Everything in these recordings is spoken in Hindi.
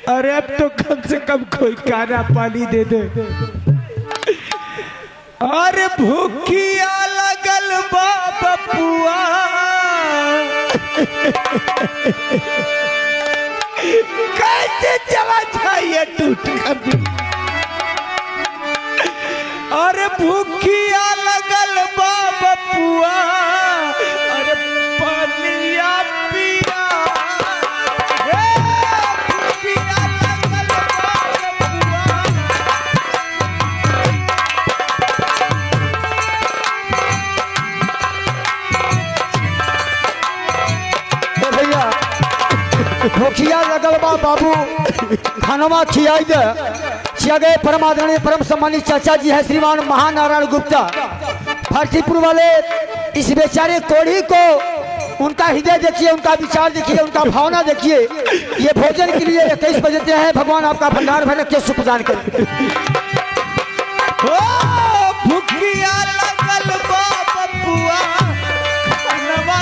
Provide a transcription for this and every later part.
अरे अब तो कम से कम कोई खाना पानी दे दे। अरे भूखिया लगल बा बपुआ, कैसे चला जाइए टूट कर। अरे भूखिया लगल बा बपुआ, अरे पानिया पिया। भूखिया लगल बा बाबू, खानवा खियाई दे। गए परम आदरणीय परम सम्मानित चाचा जी है श्रीमान महानारायण गुप्ता फर्जीपुर वाले। इस बेचारे कोढ़ी को उनका हृदय देखिए, उनका विचार देखिए, उनका भावना देखिए। ये भोजन के लिए 21 बजे है। भगवान आपका भंडार भर के सुख प्रदान करे। भूखिया लगल बा बपुआ, खानवा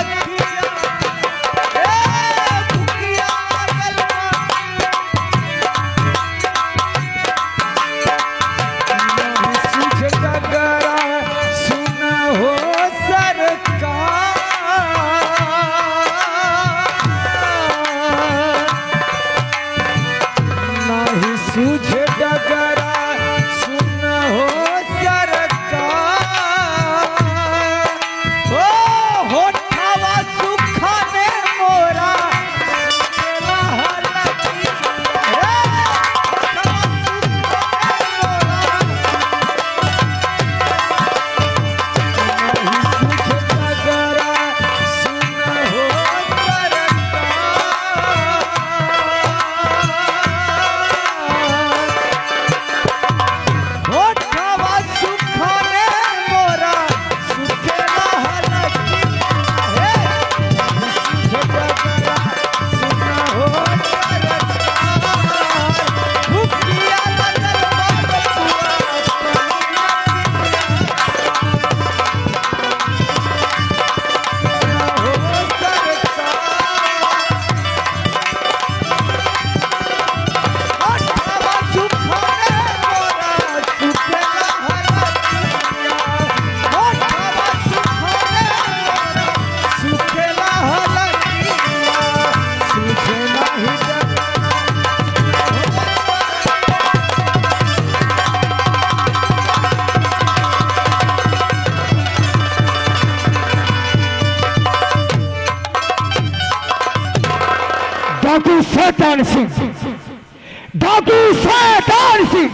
डाकू शैतान सिंह, डाकू शैतान सिंह।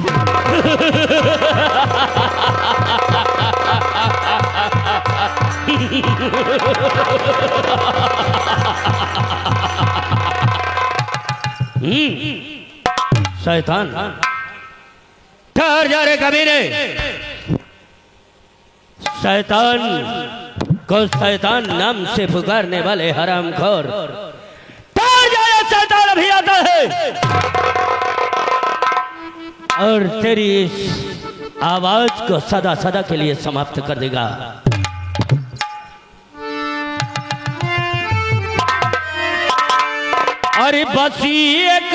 शैतान ठहर जा रे कमीने। शैतान को शैतान नाम से पुकारने वाले हरामखोर, शैतान अभी आता है और तेरी इस आवाज को सदा सदा के लिए समाप्त कर देगा। अरे बस एक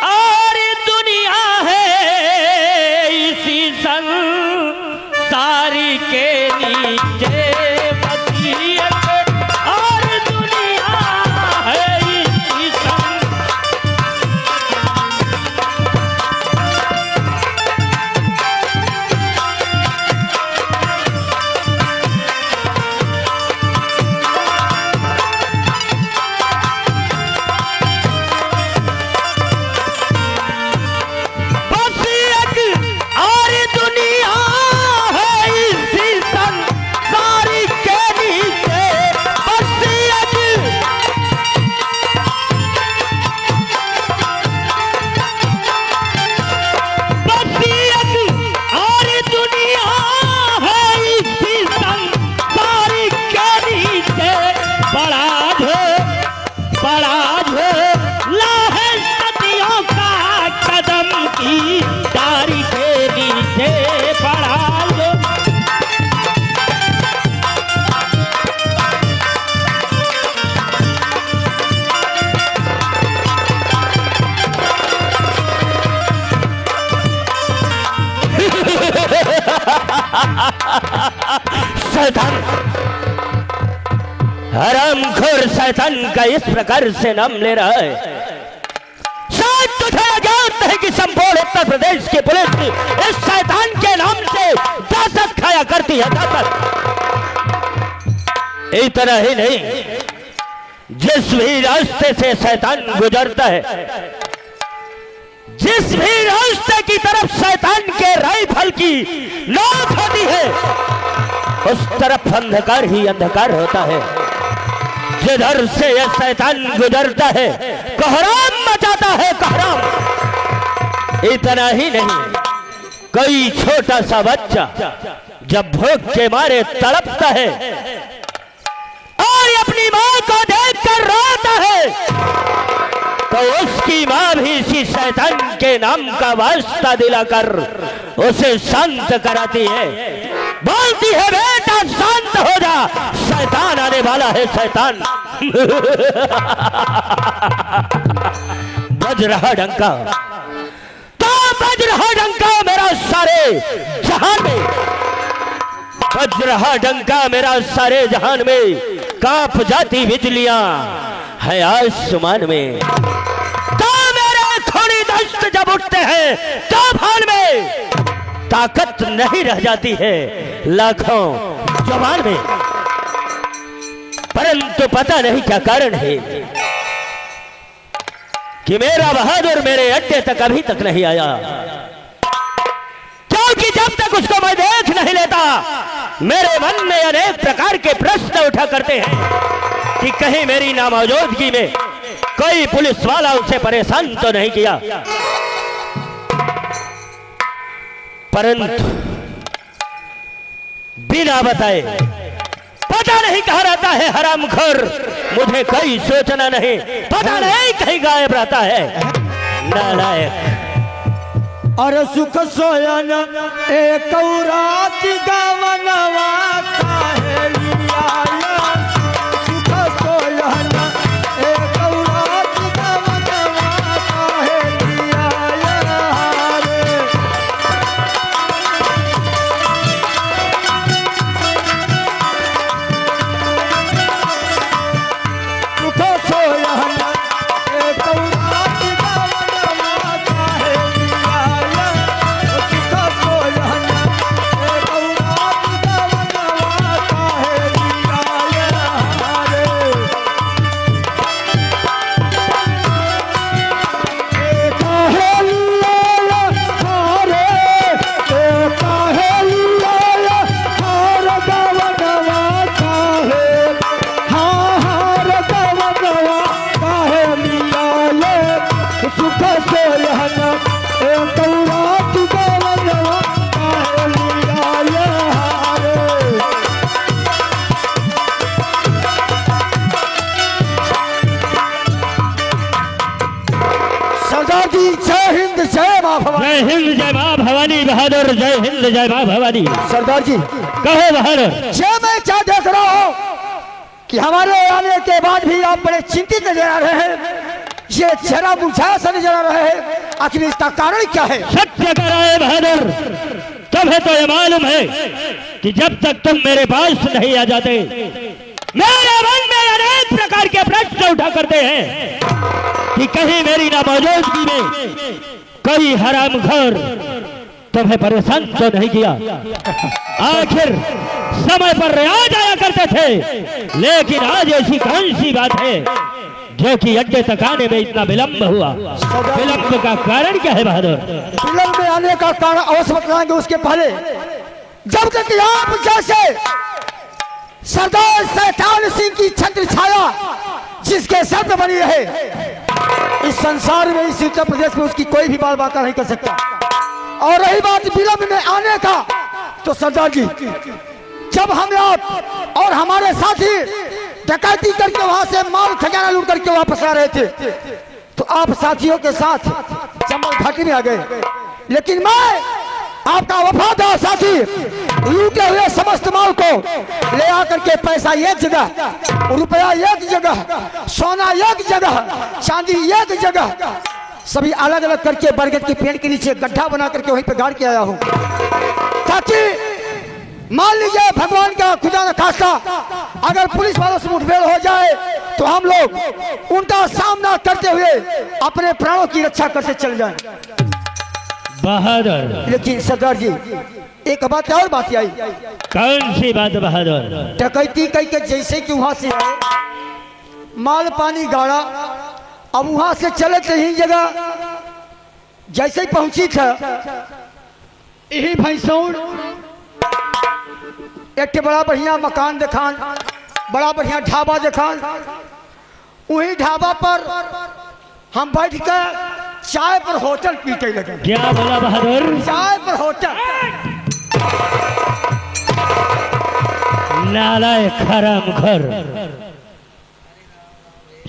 और दुनिया है इसी संसार के नीचे, हरामखोर शैतान का इस प्रकार से नाम ले रहा है। शायद तुझे अज्ञात है कि संपूर्ण उत्तर प्रदेश की पुलिस इस शैतान के नाम से दासत खाया करती है, दासत। इतना ही नहीं, जिस भी रास्ते से शैतान गुजरता है, जिस भी रास्ते की तरफ शैतान के राइफल की नोक होती है, उस तरफ अंधकार ही अंधकार होता है। जिधर से यह शैतान गुजरता है, कोहराम मचाता है, कोहराम। इतना ही नहीं, कोई छोटा सा बच्चा जब भूख के मारे तड़पता है और अपनी मां को देखकर रोता है, तो उसकी मां भी इसी शैतान के नाम का वास्ता दिलाकर उसे शांत कराती है, बोलती है बेटा शांत हो जा, शैतान आने वाला है, शैतान। बज रहा डंका, तो बज रहा डंका मेरा सारे जहान में, बज रहा डंका मेरा सारे जहान में, कांप जाती बिजलियां है आसमान में। तो मेरे खूनी दस्त जब उठते हैं तूफान में, ताकत नहीं रह जाती है लाखों जवान में। परंतु पता नहीं क्या कारण है कि मेरा बहादुर मेरे अड्डे तक अभी तक नहीं आया, क्योंकि जब तक उसको मैं देख नहीं लेता, मेरे मन में अनेक प्रकार के प्रश्न उठा करते हैं कि कहीं मेरी नामौजूदगी में कोई पुलिस वाला उसे परेशान तो नहीं किया। परंतु बिना बताए पता नहीं कहाँ रहता है हरामखोर, मुझे कोई सूचना नहीं, पता नहीं कहीं गायब रहता है, नालायक। अरे सुख सोयन एक रात गवनवा काहे लिया, सुख सोयन एक रात गवनवा काहे लिया रे। सुख सोयन एक रात गवनवा काहे लिया, सुख सोयन एक रात गवनवा काहे लिया रे। सरदार जी जय हिंद जय मां भवानी। जय हिंद जय मां भवानी बहादुर, जय हिंद जय मां भवानी। सरदार जी कहो बहादुर। जय, मैं क्या देख रहा हूँ कि हमारे आने के बाद भी आप बड़े चिंतित नजर आ रहे हैं, ये चेहरा मुरझाया सा नजर आ रहा है, आखिर इसका कारण क्या है? सत्य कर रहे बहादुर, तुम्हें तो ये मालूम है कि जब तक तुम मेरे पास नहीं आ जाते, मेरे मन में अनेक प्रकार के प्रश्न उठा करते हैं कि कहीं मेरी नामौजूदगी में कोई हरामखोर तुम्हें परेशान तो नहीं किया। आखिर समय पर आ जाया करते थे, लेकिन आज ऐसी कौन सी बात है जो कि अड्डे तक आने में इतना विलंब हुआ? विलंब का कारण क्या है बहादुर? विलंब में आने का कारण अवश्य बतलाएंगे, उसके पहले जब तक आप जैसे सरदार शैतान सिंह की छत्र छाया जिसके सर पे बनी रहे, इस संसार में, इस उत्तर प्रदेश में उसकी कोई भी बाल बाका नहीं कर सकता। और रही बात विलंब में आने का, तो सरदार जी जब हम आप और हमारे साथी डकैती करके वहां से माल खजाना लूट करके वापस आ रहे थे, तो आप साथियों के साथ चंबल घाटी में आ गए, लेकिन मैं आपका वफादार साथी लूटे हुए समस्त माल को ले आकर के पैसा एक जगह, रुपया एक जगह, सोना एक जगह, चांदी एक जगह, सभी अलग अलग करके बरगद के पेड़ के नीचे गड्ढा बना करके वहीं पे गाड़ के आया हूं, ताकि मान लीजिए भगवान का खुदा न खास्ता अगर पुलिस वालों से मुठभेड़ हो जाए तो हम लोग उनका सामना करते हुए अपने प्राणों की रक्षा करते चले जाएं। बहादुर, लेकिन सरदार जी एक बात और बात आई। कौन सी बात बहादुर? डकैती कई के जैसे कि वहां से आए माल पानी गाड़ा, अब वहां से चले ही जगह जैसे ही पहुंची था यही भैंसौर एक बड़ा बढ़िया मकान दिखान, बड़ा बढ़िया ढाबा दिखान। वही ढाबा पर हम बैठ कर चाय पर होटल पीते लगे। क्या बोला बहादुर? चाय पर होटल। नालायक हराम घर,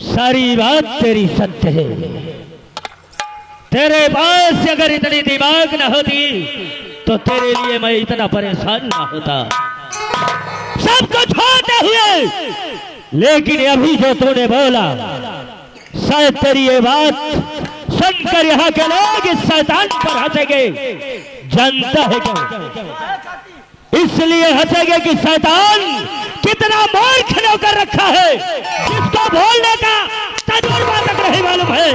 सारी बात तेरी सत्य है। तेरे पास अगर इतनी दिमाग न होती तो तेरे लिए मैं इतना परेशान ना होता। सब कुछ होते हुए लेकिन अभी जो तूने बोला, शायद तेरी ये बात सुनकर यहाँ के लोग इस शैतान पर हंसेंगे। जानता है क्यों? इसलिए हंसेंगे कि शैतान कितना मूर्ख होकर रखा है, जिसको बोलने का तजुर्बा तक नहीं मालूम है।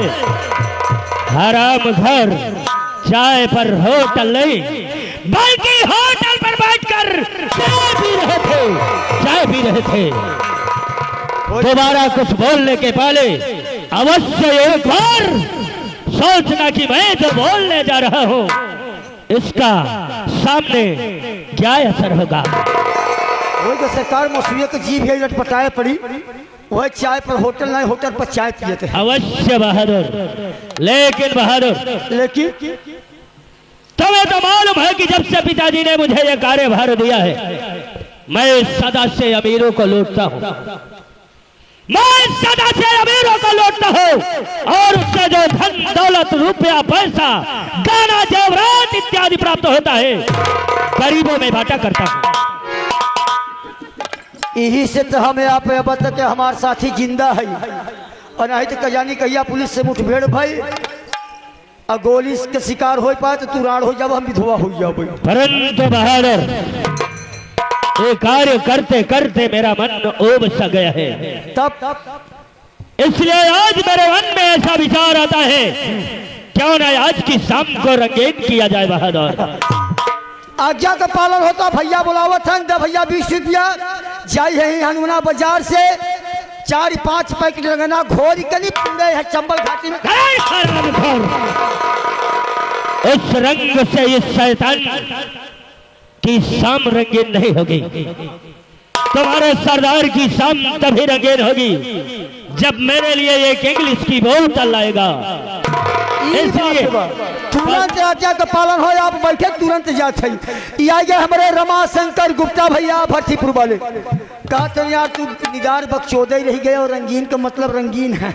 हराम घर चाय पर होटल नहीं बल्कि होटल पर बैठकर चाय पी रहे थे। दोबारा कुछ बोलने के पहले अवश्य एक बार सोचना कि मैं जो बोलने जा रहा हूं इसका सामने क्या असर होगा। वही तो सरकार मौसमी की जीभ है लटपटाए पड़ी, वह चाय पर होटल नहीं होटल पर चाय पिए थे। अवश्य बहादुर, लेकिन बहादुर लेकिन तुम्हें तो मालूम है कि जब से पिताजी ने मुझे यह कार्यभार दिया है मैं सदा से अमीरों को लूटता हूँ। मैं सदा से अमीरों को लूटता हूँ और उससे जो धन दौलत रुपया पैसा गाना जेवरात इत्यादि प्राप्त होता है गरीबों में बांटा करता हूँ। यही से तो हमें आप बता के हमारे साथी जिंदा है और नहीं तो कजानी कहिया पुलिस से मुठभेड़ भाई और गोली के शिकार हो पाए तो तू राड़ हो जाओ, हम विधवा हो जाओ। परंतु बहादुर ये कार्य करते करते मेरा मन उब सा गया है। तब इसलिए आज मेरे मन में ऐसा विचार आता है क्यों ना आज की शाम को रंगीन किया जाए। बहादुर आज्ञा का पालन होता। भैया बुलावत है, दे भैया 20 रुपया जाई है हनुमाना बाजार से 4-5 पैकेट लगना घोरी कनी पूरे है चंबल घाटी में। इस रंग से इस शैतान की शाम रंगीन नहीं होगी। तुम्हारे सरदार की शाम तभी रंगीन होगी जब मेरे लिए एक इंग्लिश की बोतल लाएगा। इसलिए तुरंत आज्ञा का पालन हो, आप बैठे तुरंत जाते आगे हमारे रमाशंकर गुप्ता भैया भरतीपुर वाले कहा तो यार तू निगार बकचोदे रह गए और रंगीन का मतलब रंगीन है।